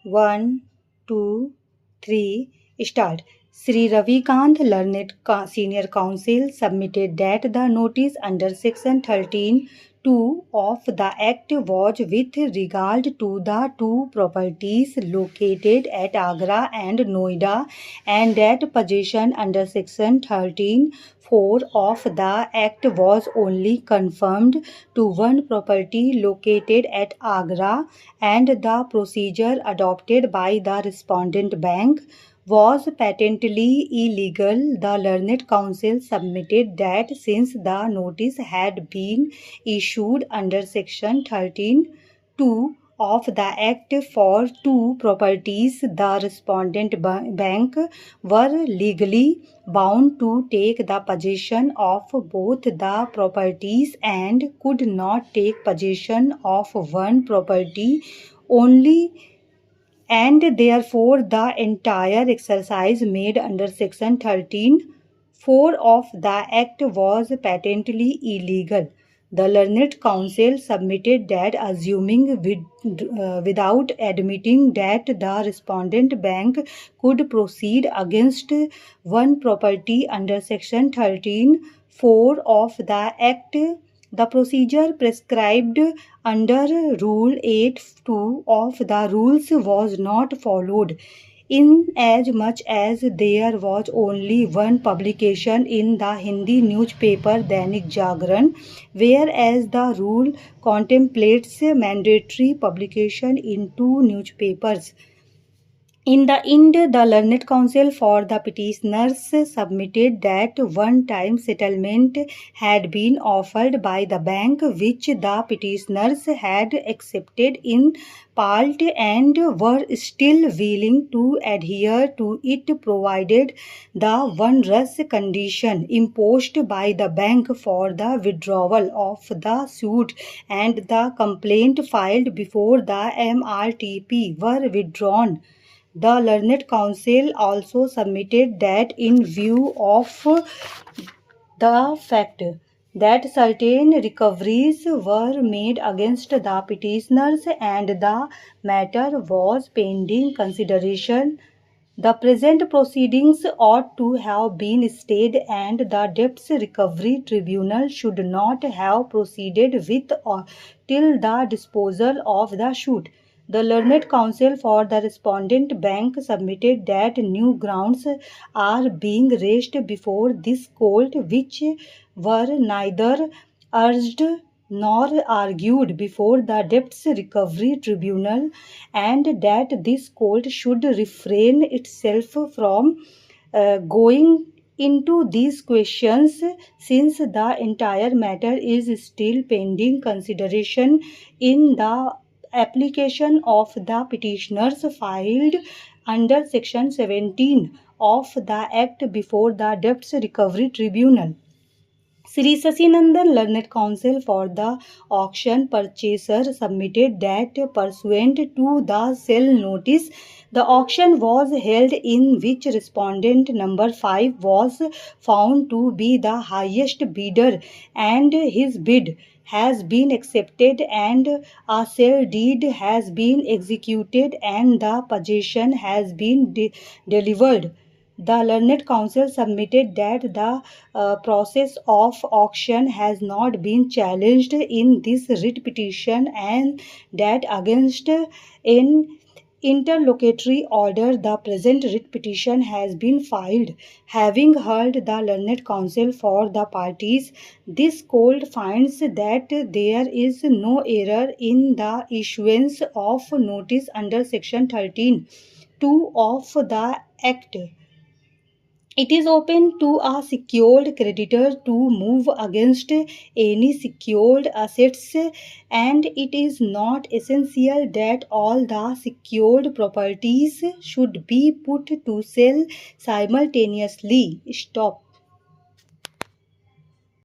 1, 2, 3, start. Sri Ravikant, learned senior counsel, submitted that the notice under section 13(2) of the Act was with regard to the two properties located at Agra and Noida, and that possession under section 13(4) of the Act was only confirmed to one property located at Agra, and the procedure adopted by the respondent bank was patently illegal. The learned counsel submitted that since the notice had been issued under section 13(2) of the Act for two properties, the respondent bank were legally bound to take the possession of both the properties and could not take possession of one property only, and therefore the entire exercise made under section 13(4) of the Act was patently illegal. The learned counsel submitted that assuming without admitting that the respondent bank could proceed against one property under section 13(4) of the Act, the procedure prescribed under Rule 8(2) of the rules was not followed, inasmuch as there was only one publication in the Hindi newspaper Dainik Jagran, whereas the rule contemplates mandatory publication in two newspapers. In the end, the learned counsel for the petitioners submitted that one-time settlement had been offered by the bank, which the petitioners had accepted in part and were still willing to adhere to it, provided the onerous condition imposed by the bank for the withdrawal of the suit and the complaint filed before the MRTP were withdrawn. The learned counsel also submitted that in view of the fact that certain recoveries were made against the petitioners and the matter was pending consideration, the present proceedings ought to have been stayed and the Debts Recovery Tribunal should not have proceeded with till the disposal of the suit. The learned counsel for the respondent bank submitted that new grounds are being raised before this court which were neither urged nor argued before the Debts Recovery Tribunal, and that this court should refrain itself from going into these questions since the entire matter is still pending consideration in the application of the petitioners filed under section 17 of the Act before the Debts Recovery Tribunal. Sri Sasinandan, learned counsel for the auction purchaser, submitted that pursuant to the sale notice, the auction was held in which respondent number 5 was found to be the highest bidder, and his bid has been accepted and a sale deed has been executed and the possession has been delivered. The learned counsel submitted that the process of auction has not been challenged in this writ petition and that against an interlocutory order the present writ petition has been filed. Having heard the learned counsel for the parties, this court finds that there is no error in the issuance of notice under section 13(2) of the Act. It is open to a secured creditor to move against any secured assets, and it is not essential that all the secured properties should be put to sale simultaneously. Stop.